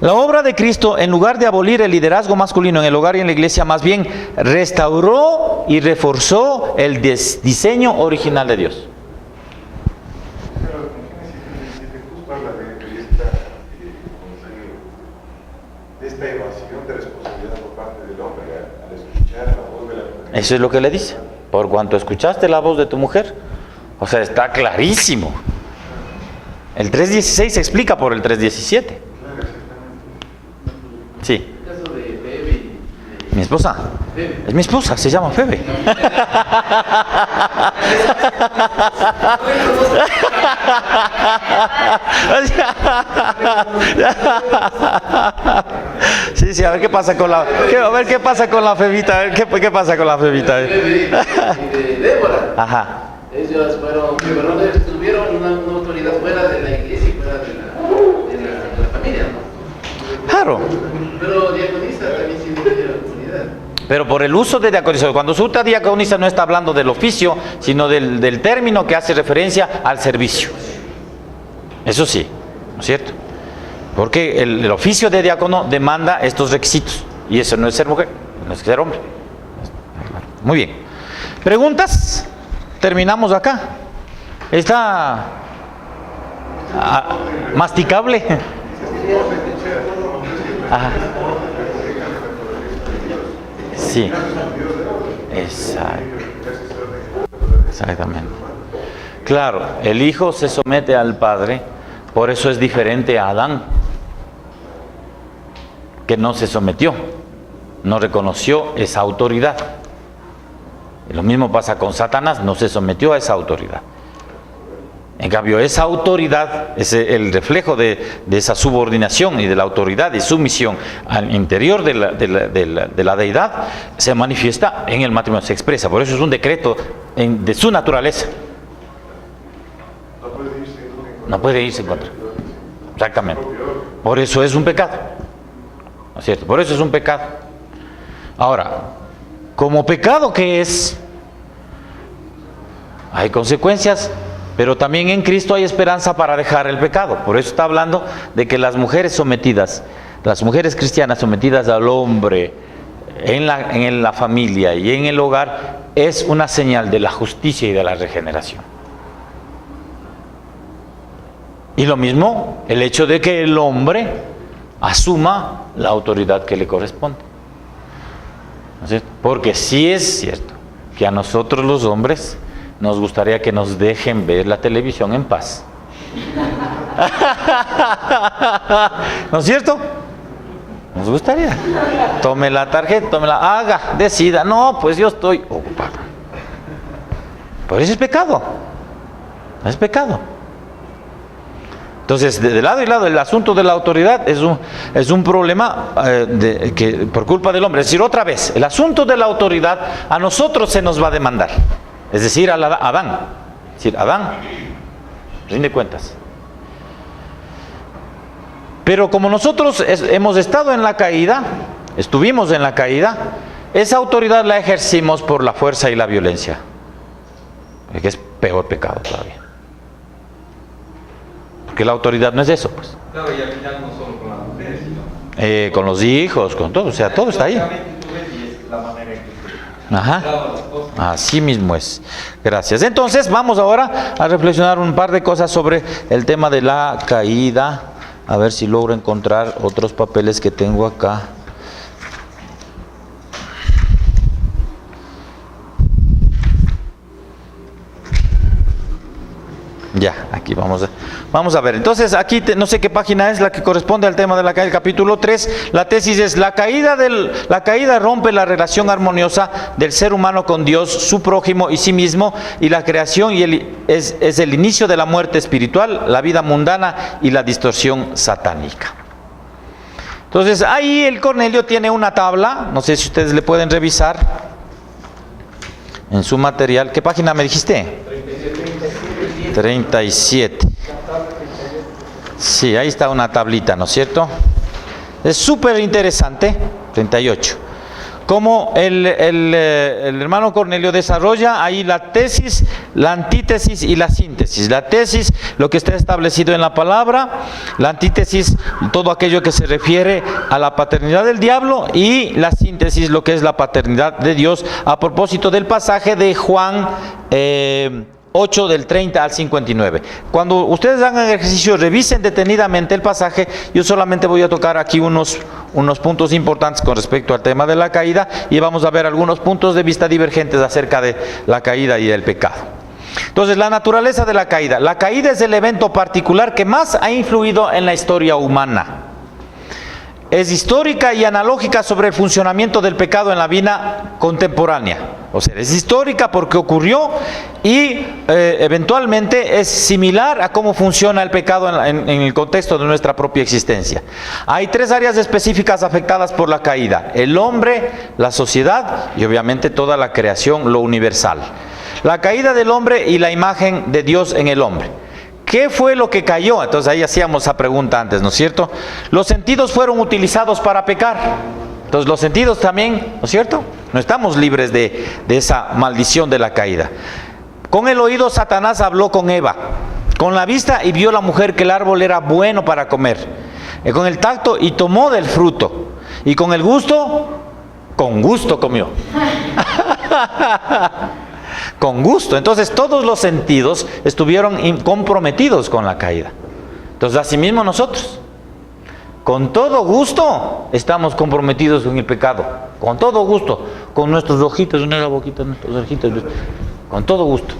La obra de Cristo, en lugar de abolir el liderazgo masculino en el hogar y en la iglesia, más bien restauró y reforzó el diseño original de Dios. Esta evasión de responsabilidad por parte del hombre al escuchar la voz de la mujer. Eso es lo que le dice. Por cuanto escuchaste la voz de tu mujer, o sea, está clarísimo. El 3.16 se explica por el 3.17. Sí. El caso de Febe. Mi esposa. Febe. Es mi esposa, se llama Febe. Sí, sí, a ver qué pasa con la, a ver qué pasa con la Febita, a ver qué pasa con la Febita. Y de Débora. Ajá. Ellos fueron, pero tuvieron una autoridad fuera de la iglesia y fuera de la familia, ¿no? Claro. Pero diaconisa también sí tiene autoridad. Pero por el uso de diaconisa, cuando se usa diaconisa no está hablando del oficio, sino del término que hace referencia al servicio. Eso sí, ¿no es cierto? Porque el oficio de diácono demanda estos requisitos. Y eso no es ser mujer, no es ser hombre. Muy bien. ¿Preguntas? Terminamos acá. ¿Está masticable? Ajá. Sí. Exacto. Exactamente. Claro, el hijo se somete al padre, por eso es diferente a Adán, que no se sometió, no reconoció esa autoridad. Y lo mismo pasa con Satanás, no se sometió a esa autoridad. En cambio, esa autoridad, es el reflejo de esa subordinación y de la autoridad y sumisión al interior de la deidad, se manifiesta en el matrimonio, se expresa. Por eso es un decreto de su naturaleza. No puede irse en contra. Exactamente. Por eso es un pecado. ¿No es cierto? Por eso es un pecado. Ahora, como pecado que es, hay consecuencias, pero también en Cristo hay esperanza para dejar el pecado. Por eso está hablando de que las mujeres sometidas, las mujeres cristianas sometidas al hombre en la familia y en el hogar, es una señal de la justicia y de la regeneración. Y lo mismo el hecho de que el hombre asuma la autoridad que le corresponde. ¿No es cierto? Porque sí es cierto que a nosotros los hombres nos gustaría que nos dejen ver la televisión en paz. ¿No es cierto? Nos gustaría. Tome la tarjeta, haga, decida. No, pues yo estoy ocupado. Por eso es pecado. Es pecado. Entonces, de lado y lado, el asunto de la autoridad es un problema que por culpa del hombre. Es decir, otra vez, el asunto de la autoridad a nosotros se nos va a demandar. Es decir, a Adán. Es decir, Adán, rinde cuentas. Pero como nosotros hemos estado en la caída, estuvimos en la caída, esa autoridad la ejercimos por la fuerza y la violencia. Que es peor pecado todavía. Porque la autoridad no es eso, pues. Claro, y al final no solo con las mujeres, sino Con los hijos, con todo, o sea, todo está ahí. Ajá. Así mismo es. Gracias. Entonces, vamos ahora a reflexionar un par de cosas sobre el tema de la caída. A ver si logro encontrar otros papeles que tengo acá. Ya, aquí vamos a ver. Entonces, aquí no sé qué página es la que corresponde al tema de la caída, el capítulo 3. La tesis es: la caída rompe la relación armoniosa del ser humano con Dios, su prójimo y sí mismo, y la creación es el inicio de la muerte espiritual, la vida mundana y la distorsión satánica. Entonces, ahí el Cornelio tiene una tabla, no sé si ustedes le pueden revisar en su material. ¿Qué página me dijiste? 37. Sí, ahí está una tablita, ¿no es cierto? Es súper interesante. 38. Cómo el hermano Cornelio desarrolla ahí la tesis, la antítesis y la síntesis. La tesis, lo que está establecido en la palabra; la antítesis, todo aquello que se refiere a la paternidad del diablo; y la síntesis, lo que es la paternidad de Dios, a propósito del pasaje de Juan 8 del 30 al 59. Cuando ustedes hagan el ejercicio, revisen detenidamente el pasaje. Yo solamente voy a tocar aquí unos puntos importantes con respecto al tema de la caída, y vamos a ver algunos puntos de vista divergentes acerca de la caída y el pecado. Entonces, la naturaleza de la caída. La caída es el evento particular que más ha influido en la historia humana. es histórica y analógica sobre el funcionamiento del pecado en la vida contemporánea. O sea, es histórica porque ocurrió y eventualmente es similar a cómo funciona el pecado en el contexto de nuestra propia existencia. Hay 3 áreas específicas afectadas por la caída: el hombre, la sociedad y obviamente toda la creación, lo universal. La caída del hombre y la imagen de Dios en el hombre. ¿Qué fue lo que cayó? Entonces ahí hacíamos esa pregunta antes, ¿no es cierto? Los sentidos fueron utilizados para pecar. Entonces los sentidos también, ¿no es cierto? No estamos libres de esa maldición de la caída. Con el oído Satanás habló con Eva. Con la vista y vio la mujer que el árbol era bueno para comer. Con el tacto y tomó del fruto. Y con el gusto, con gusto comió. Con gusto. Entonces todos los sentidos estuvieron comprometidos con la caída. Entonces asimismo nosotros, con todo gusto, estamos comprometidos con el pecado. Con todo gusto. Con nuestros ojitos, una boquita, nuestros ojitos. Con todo gusto.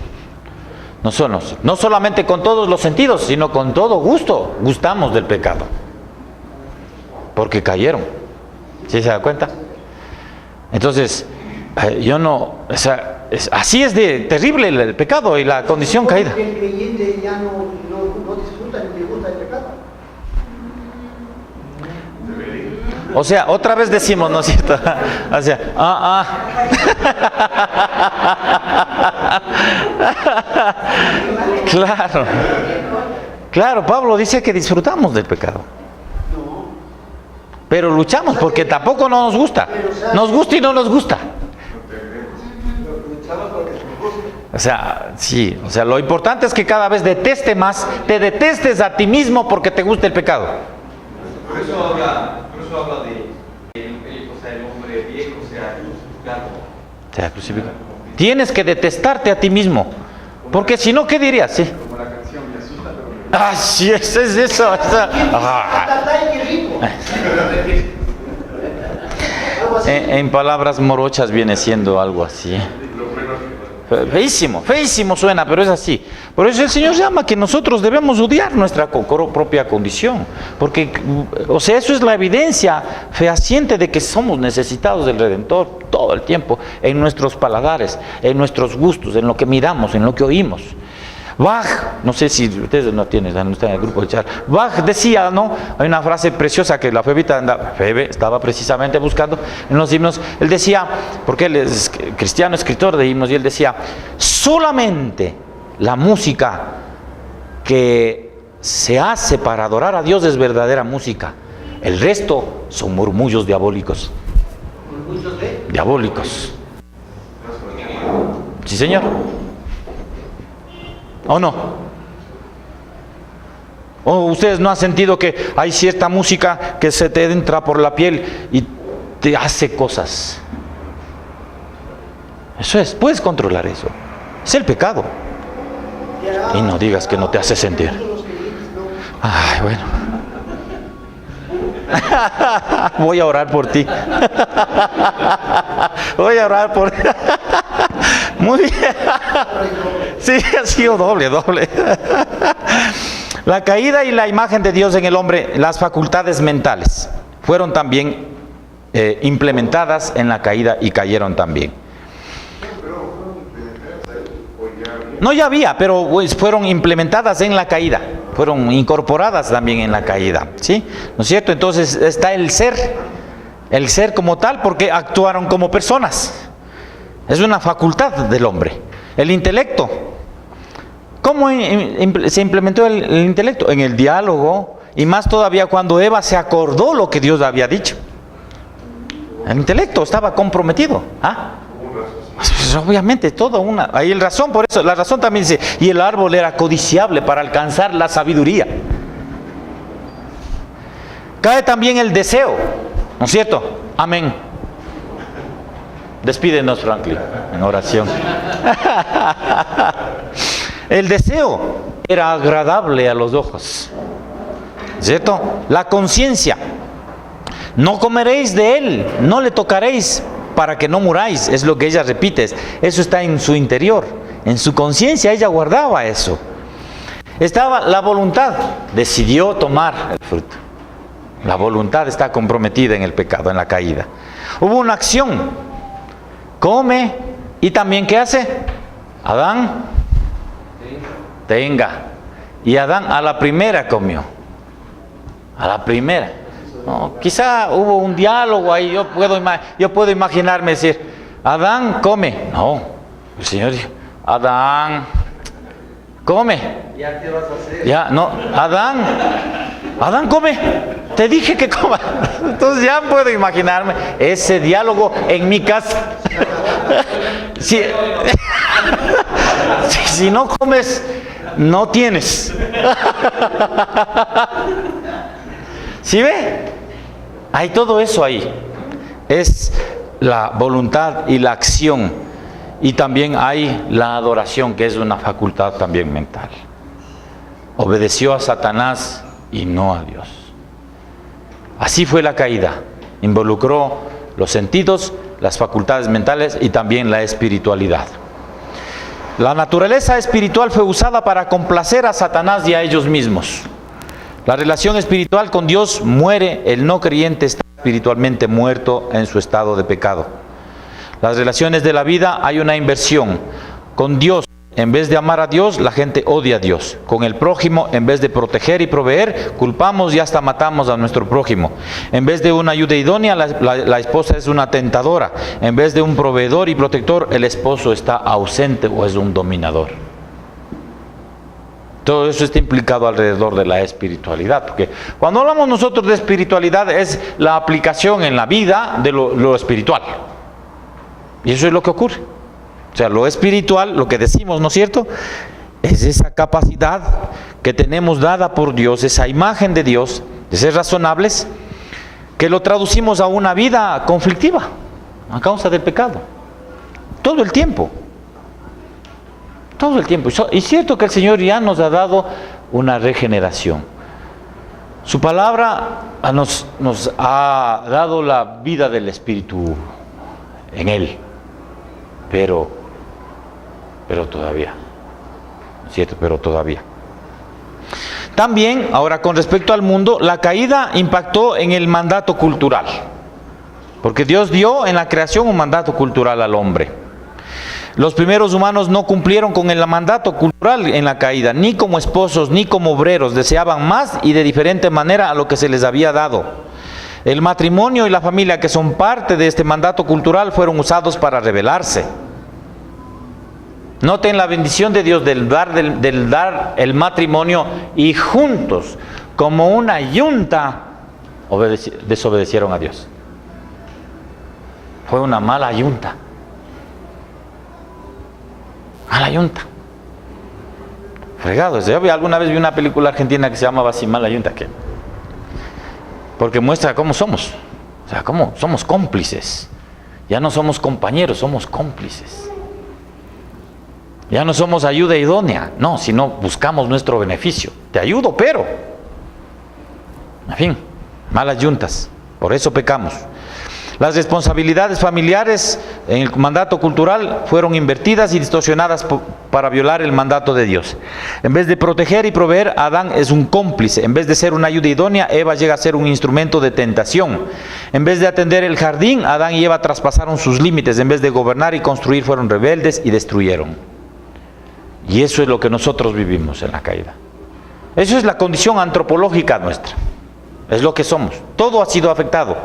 No solamente con todos los sentidos, sino con todo gusto. Gustamos del pecado. Porque cayeron. ¿Sí se da cuenta? Entonces, así es de terrible el pecado y la condición caída. El creyente ya no disfruta ni le gusta el pecado. O sea, otra vez decimos, ¿no es cierto? O sea, Claro, Pablo dice que disfrutamos del pecado. Pero luchamos porque tampoco no nos gusta. Nos gusta y no nos gusta. O sea, sí, lo importante es que cada vez deteste más, te detestes a ti mismo porque te gusta el pecado. Por eso habla de el hombre viejo sea crucificado. Tienes que detestarte a ti mismo, porque si no, ¿qué dirías? Sí. Como la canción, me asusta, pero Sí, es eso. En palabras morochas viene siendo algo así. Feísimo suena, pero es así. Por eso el Señor llama que nosotros debemos odiar nuestra propia condición, porque, eso es la evidencia fehaciente de que somos necesitados del Redentor todo el tiempo, en nuestros paladares, en nuestros gustos, en lo que miramos, en lo que oímos. Bach, no sé si ustedes no están en el grupo de charla. Bach decía, ¿no? Hay una frase preciosa que la Febe estaba precisamente buscando en los himnos. Él decía, porque él es cristiano, escritor de himnos, y él decía: solamente la música que se hace para adorar a Dios es verdadera música. El resto son murmullos diabólicos. ¿Murmullos de? Diabólicos. Sí, señor. ¿O no? ¿O ustedes no han sentido que hay cierta música que se te entra por la piel y te hace cosas? Eso es, puedes controlar eso. Es el pecado. Y no digas que no te hace sentir. Ay, bueno. Voy a orar por ti. Voy a orar por ti. Muy bien. Sí, ha sido doble. La caída y la imagen de Dios en el hombre, las facultades mentales, fueron también implementadas en la caída y cayeron también. No, ya había, pero fueron implementadas en la caída, fueron incorporadas también en la caída, ¿sí? ¿No es cierto? Entonces está el ser como tal, porque actuaron como personas. Es una facultad del hombre. El intelecto. ¿Cómo se implementó el intelecto? En el diálogo, y más todavía cuando Eva se acordó lo que Dios había dicho. El intelecto estaba comprometido. Pues obviamente, hay la razón, por eso, la razón también dice, y el árbol era codiciable para alcanzar la sabiduría. Cae también el deseo, ¿no es cierto? Amén. Despídenos, Franklin, en oración. El deseo era agradable a los ojos, ¿cierto? La conciencia. No comeréis de él, no le tocaréis para que no muráis, es lo que ella repite. Eso está en su interior, en su conciencia ella guardaba eso. Estaba la voluntad, decidió tomar el fruto. La voluntad está comprometida en el pecado, en la caída. Hubo una acción. Come y también ¿qué hace? Adán, tenga. Y Adán a la primera comió. A la primera. No, quizá hubo un diálogo ahí. Yo puedo imaginarme decir, Adán come. No, el Señor dijo, Adán come. ¿Ya qué vas a hacer? Ya, no, Adán come. Te dije que coma. Entonces ya puedo imaginarme ese diálogo en mi casa. Si no comes, no tienes. ¿Sí ve? Hay todo eso ahí. Es la voluntad y la acción. Y también hay la adoración, que es una facultad también mental. Obedeció a Satanás y no a Dios. Así fue la caída. Involucró los sentidos, las facultades mentales y también la espiritualidad. La naturaleza espiritual fue usada para complacer a Satanás y a ellos mismos. La relación espiritual con Dios muere, el no creyente está espiritualmente muerto en su estado de pecado. Las relaciones de la vida hay una inversión. Con Dios, en vez de amar a Dios, la gente odia a Dios. Con el prójimo, en vez de proteger y proveer, culpamos y hasta matamos a nuestro prójimo. En vez de una ayuda idónea, la esposa es una tentadora. En vez de un proveedor y protector, el esposo está ausente o es un dominador. Todo eso está implicado alrededor de la espiritualidad, porque cuando hablamos nosotros de espiritualidad es la aplicación en la vida de lo espiritual. Y eso es lo que ocurre. O sea, lo espiritual, lo que decimos, ¿no es cierto? Es esa capacidad que tenemos dada por Dios, esa imagen de Dios, de ser razonables, que lo traducimos a una vida conflictiva, a causa del pecado. Todo el tiempo. Todo el tiempo. Y es cierto que el Señor ya nos ha dado una regeneración. Su palabra nos ha dado la vida del Espíritu en Él. Pero todavía. ¿Cierto? Pero todavía. También, ahora con respecto al mundo, la caída impactó en el mandato cultural. Porque Dios dio en la creación un mandato cultural al hombre. Los primeros humanos no cumplieron con el mandato cultural en la caída, ni como esposos, ni como obreros. Deseaban más y de diferente manera a lo que se les había dado. El matrimonio y la familia, que son parte de este mandato cultural, fueron usados para rebelarse. Noten la bendición de Dios del dar el matrimonio, y juntos, como una yunta, desobedecieron a Dios. Fue una mala yunta. Mala yunta. Fregado. Yo alguna vez vi una película argentina que se llamaba así, Mala Yunta, porque muestra cómo somos. O sea, cómo somos cómplices. Ya no somos compañeros, somos cómplices. Ya no somos ayuda idónea, no, sino buscamos nuestro beneficio. Te ayudo, pero... En fin, malas yuntas. Por eso pecamos. Las responsabilidades familiares en el mandato cultural fueron invertidas y distorsionadas para violar el mandato de Dios. En vez de proteger y proveer, Adán es un cómplice. En vez de ser una ayuda idónea, Eva llega a ser un instrumento de tentación. En vez de atender el jardín, Adán y Eva traspasaron sus límites. En vez de gobernar y construir, fueron rebeldes y destruyeron. Y eso es lo que nosotros vivimos en la caída. Eso es la condición antropológica nuestra. Es lo que somos. Todo ha sido afectado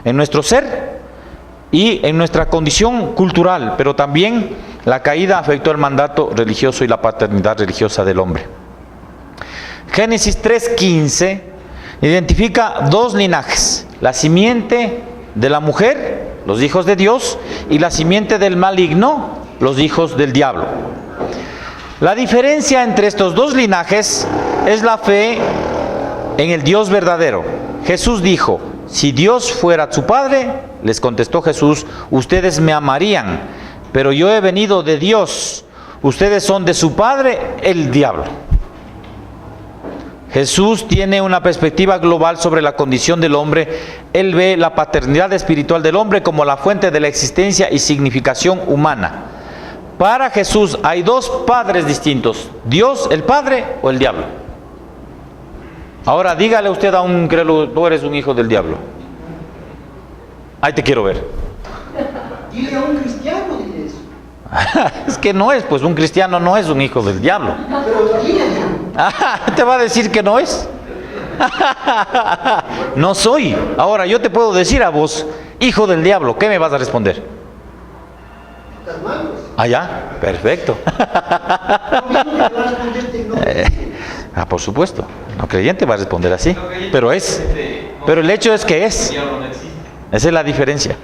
en nuestro ser y en nuestra condición cultural, pero también la caída afectó el mandato religioso y la paternidad religiosa del hombre. Génesis 3:15 identifica dos linajes: la simiente de la mujer, los hijos de Dios, y la simiente del maligno, los hijos del diablo. La diferencia entre estos dos linajes es la fe en el Dios verdadero. Jesús dijo: si Dios fuera su Padre, les contestó Jesús, ustedes me amarían, pero yo he venido de Dios, ustedes son de su padre, el diablo. Jesús tiene una perspectiva global sobre la condición del hombre. Él ve la paternidad espiritual del hombre como la fuente de la existencia y significación humana. Para Jesús hay dos padres distintos: Dios el Padre o el diablo. Ahora dígale usted a un crédulo, tú eres un hijo del diablo. Ahí te quiero ver. Dile a un cristiano, dile eso. Es que no es, pues un cristiano no es un hijo del diablo. Pero dile. ¿Te va a decir que no es? No soy. Ahora yo te puedo decir a vos, hijo del diablo, ¿qué me vas a responder? Estás mal, pues. Ah, ya, perfecto. Por supuesto, no creyente va a responder así, pero el hecho es que es. Esa es la diferencia.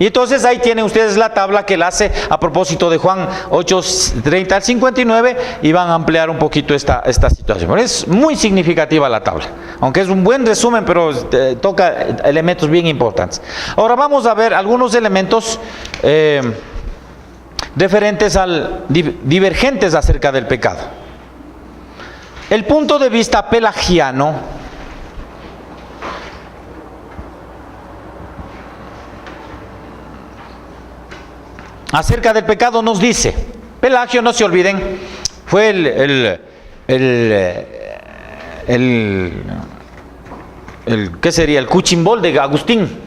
Y entonces ahí tienen ustedes la tabla que la hace a propósito de Juan 8:30 al 59 y van a ampliar un poquito esta situación. Pero es muy significativa la tabla, aunque es un buen resumen, pero toca elementos bien importantes. Ahora vamos a ver algunos elementos referentes divergentes acerca del pecado. El punto de vista pelagiano acerca del pecado nos dice, Pelagio, no se olviden, fue ¿qué sería? El cuchimbol de Agustín,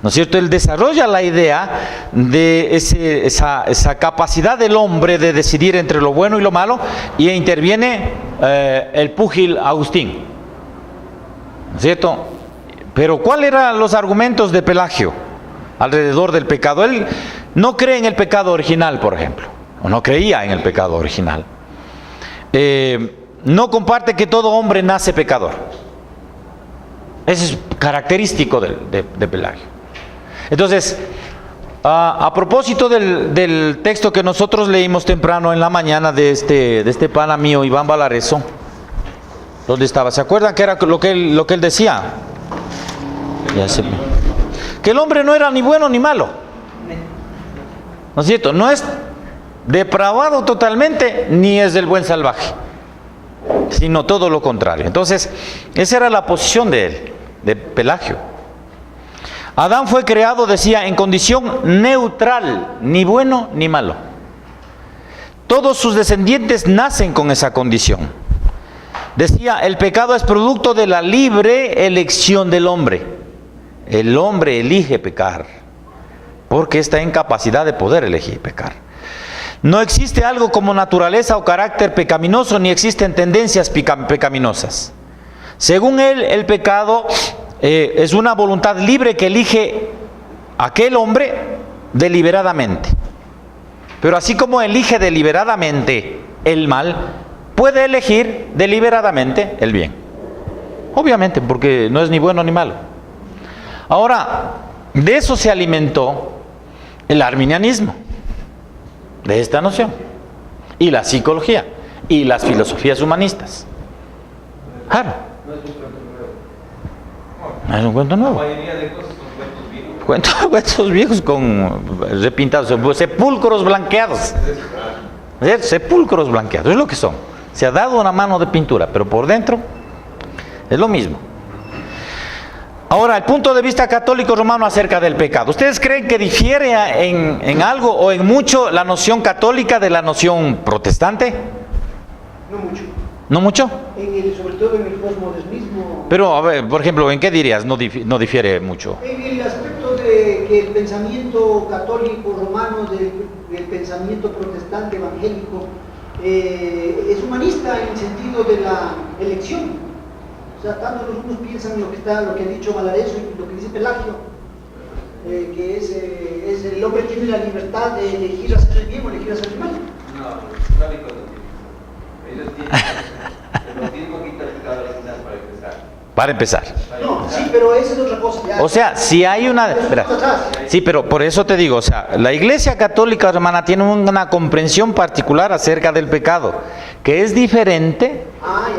¿no es cierto? Él desarrolla la idea de esa capacidad del hombre de decidir entre lo bueno y lo malo, y interviene el púgil Agustín, ¿no es cierto? Pero ¿cuáles eran los argumentos de Pelagio alrededor del pecado? Él no cree en el pecado original, por ejemplo, o no creía en el pecado original. No comparte que todo hombre nace pecador. Eso es característico de Pelagio. Entonces, a propósito del texto que nosotros leímos temprano en la mañana de este pana mío, Iván Valareso, ¿dónde estaba? ¿Se acuerdan que era lo que él decía? Que el hombre no era ni bueno ni malo, ¿no es cierto? No es depravado totalmente, ni es del buen salvaje, sino todo lo contrario. Entonces, esa era la posición de él, de Pelagio. Adán fue creado, decía, en condición neutral, ni bueno ni malo. Todos sus descendientes nacen con esa condición. Decía, el pecado es producto de la libre elección del hombre. El hombre elige pecar, porque está en capacidad de poder elegir pecar. No existe algo como naturaleza o carácter pecaminoso, ni existen tendencias pecaminosas. Según él, el pecado es una voluntad libre que elige aquel hombre deliberadamente. Pero así como elige deliberadamente el mal, puede elegir deliberadamente el bien. Obviamente, porque no es ni bueno ni malo. Ahora, de eso se alimentó el arminianismo, de esta noción, y la psicología, y las filosofías humanistas. Claro. No es un cuento nuevo. La mayoría de cosas son cuentos viejos. Cuentos viejos con repintados, sepulcros blanqueados. Sepulcros blanqueados, es lo que son. Se ha dado una mano de pintura, pero por dentro es lo mismo. Ahora, el punto de vista católico romano acerca del pecado. ¿Ustedes creen que difiere en algo o en mucho la noción católica de la noción protestante? No mucho. ¿No mucho? Sobre todo en el posmodernismo. Pero, a ver, por ejemplo, ¿en qué dirías no difiere mucho? En el aspecto de que el pensamiento católico romano del pensamiento protestante evangélico es humanista en el sentido de la elección. O sea, tanto los unos piensan lo que ha dicho Valareso y lo que dice Pelagio, que es el hombre tiene la libertad de elegir hacer el bien o elegir hacer el mal. No, no hay cosas. Ellos tienen poquito el pecado original para empezar. Para empezar. No, sí, pero esa es otra cosa. Ya. O sea, si hay una... Sí, pero por eso te digo, o sea, la Iglesia Católica Romana tiene una comprensión particular acerca del pecado, que es diferente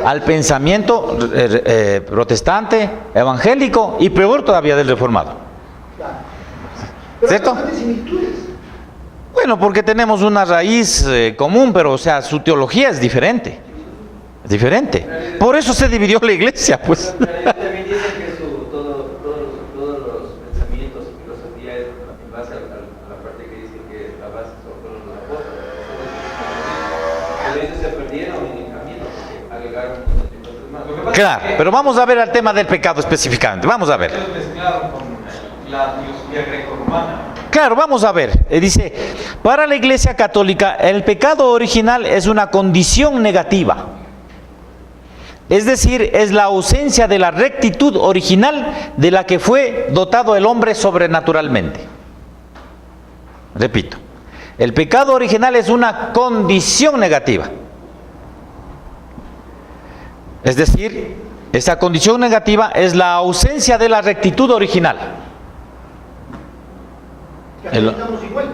al pensamiento protestante, evangélico y peor todavía del reformado. Claro. Pero ¿Cierto? hay bastantes similitudes. Bueno, porque tenemos una raíz común, pero o sea, su teología es diferente. Es diferente. Por eso se dividió la Iglesia, pues. También dicen que todos los pensamientos y filosofía es en base a la parte que dice que la base son todos los apóstoles. Pero ellos se perdieron en el camino porque alegaron un montón de cosas Lo que pasa Claro, es que pero vamos a ver el tema del pecado específicamente. Vamos a ver. ellos mezclaron con la filosofía greco-romana. Claro, vamos a ver. Dice, para la Iglesia Católica, el pecado original es una condición negativa. Es decir, es la ausencia de la rectitud original de la que fue dotado el hombre sobrenaturalmente. Repito, el pecado original es una condición negativa. Es decir, esa condición negativa es la ausencia de la rectitud original. Que aquí estamos iguales.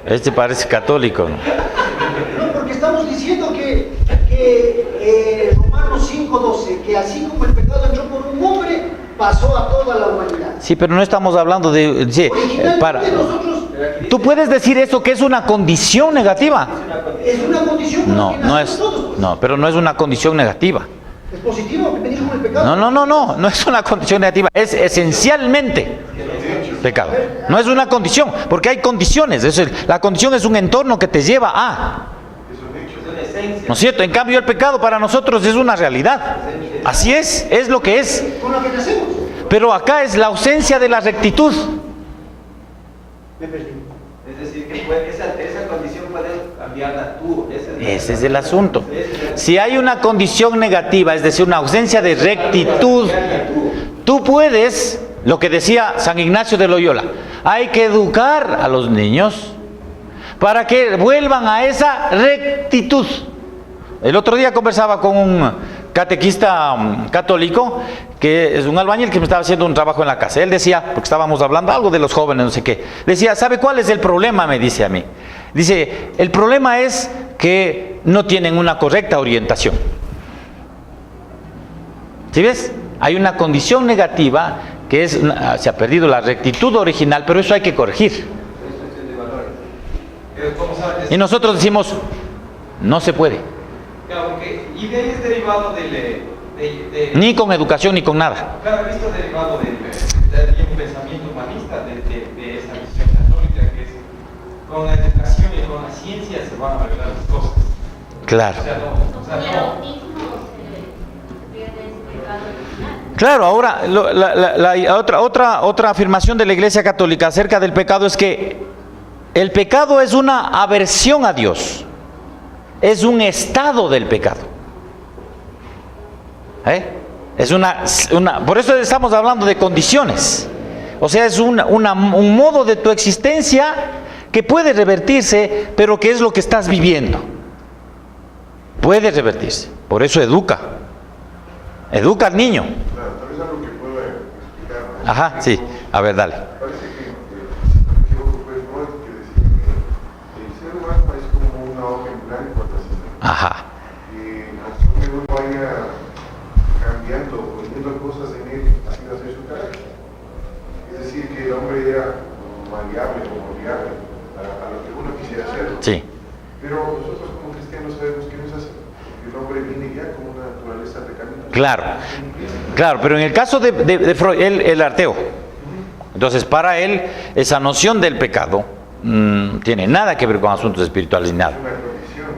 Este parece católico, ¿no? No, porque estamos diciendo que Romanos 5:12, que así como el pecado entró por un hombre, pasó a toda la humanidad. Sí, pero no estamos hablando de... sí, Originalmente nosotros, ¿tú puedes decir eso que es una condición negativa? es una condición con la No, que no nacemos es, todos, pues. no, pero no es una condición negativa. Es positivo que venir con el pecado. No es una condición negativa, es esencialmente pecado. No es una condición, porque hay condiciones. La condición es un entorno que te lleva a... ¿No es cierto? En cambio el pecado para nosotros es una realidad. Así es lo que es. Con la que nacemos. Pero acá es la ausencia de la rectitud. Me perdí. Es decir, que esa condición puedes cambiarla tú. Ese es el asunto. Si hay una condición negativa, es decir, una ausencia de rectitud, tú puedes, lo que decía San Ignacio de Loyola, hay que educar a los niños para que vuelvan a esa rectitud. El otro día conversaba con un catequista católico, que es un albañil que me estaba haciendo un trabajo en la casa. Él decía, porque estábamos hablando algo de los jóvenes, no sé qué, decía, ¿sabe cuál es el problema? Me dice a mí. Dice, el problema es que no tienen una correcta orientación. ¿Sí ves? Hay una condición negativa que es, se ha perdido la rectitud original, pero eso hay que corregir. Y nosotros decimos, no se puede. Claro, porque y de ahí es derivado Ni con educación ni con nada. claro, esto es derivado de un pensamiento humanista, de esa visión católica, que es con la educación y con la ciencia se van a arreglar las cosas. Claro. O sea, no. El autismo se pierde ese pecado original. Claro, ahora otra afirmación de la Iglesia Católica acerca del pecado es que el pecado es una aversión a Dios. Es un estado del pecado. Es por eso estamos hablando de condiciones. O sea, es un modo de tu existencia que puede revertirse, pero que es lo que estás viviendo. Puede revertirse. Por eso educa. Educa al niño. Claro, tal vez algo que pueda explicar. Ajá, sí. A ver, dale. Parece que, si no me equivoco, fue Freud que decía que el ser humano es como una hoja en blanco, algo así. Ajá. Conforme uno vaya cambiando, poniendo cosas en él, así va a ser su carácter. Es decir, que el hombre era maleable o moldeable a lo que uno quisiera hacer. Sí. Pero nosotros como cristianos sabemos que no es así. Porque el hombre viene ya con una naturaleza pecaminosa. Claro, pero en el caso de Freud, el ateo. Entonces, para él, esa noción del pecado tiene nada que ver con asuntos espirituales ni nada.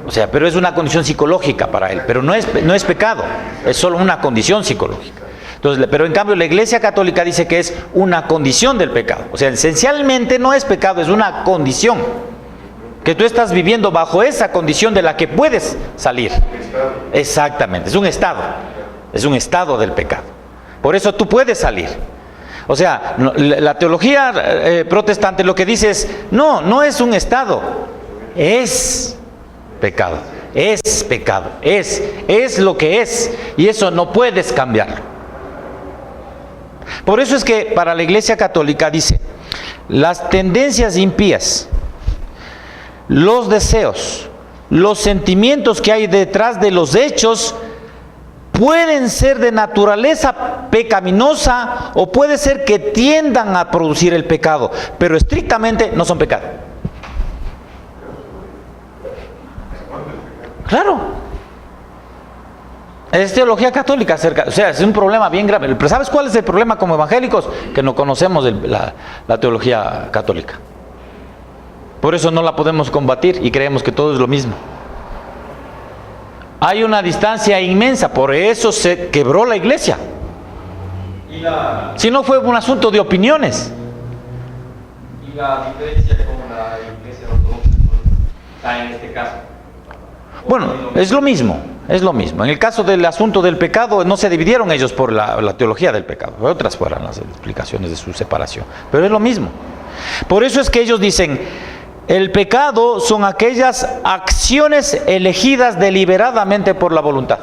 O sea, pero es una condición psicológica para él, pero no es pecado, es solo una condición psicológica. Entonces, pero en cambio la Iglesia Católica dice que es una condición del pecado. O sea, esencialmente no es pecado, es una condición. Que tú estás viviendo bajo esa condición de la que puedes salir. Exactamente, es un estado del pecado. Por eso tú puedes salir. O sea, la teología protestante lo que dice es, no es un estado, es pecado, es lo que es, y eso no puedes cambiarlo. Por eso es que para la Iglesia Católica dice, las tendencias impías, los deseos, los sentimientos que hay detrás de los hechos pueden ser de naturaleza pecaminosa o puede ser que tiendan a producir el pecado, pero estrictamente no son pecado. Claro. Es teología católica acerca, o sea, es un problema bien grave. Pero ¿sabes cuál es el problema como evangélicos? Que no conocemos la teología católica. Por eso no la podemos combatir y creemos que todo es lo mismo. Hay una distancia inmensa, por eso se quebró la iglesia. Y la, Si no fue un asunto de opiniones. y la diferencia con la iglesia ortodoxa, ¿no? Está en este caso. Bueno, es lo mismo, es lo mismo. En el caso del asunto del pecado, no se dividieron ellos por la teología del pecado. Otras fueron las explicaciones de su separación. Pero es lo mismo. Por eso es que ellos dicen, el pecado son aquellas acciones elegidas deliberadamente por la voluntad.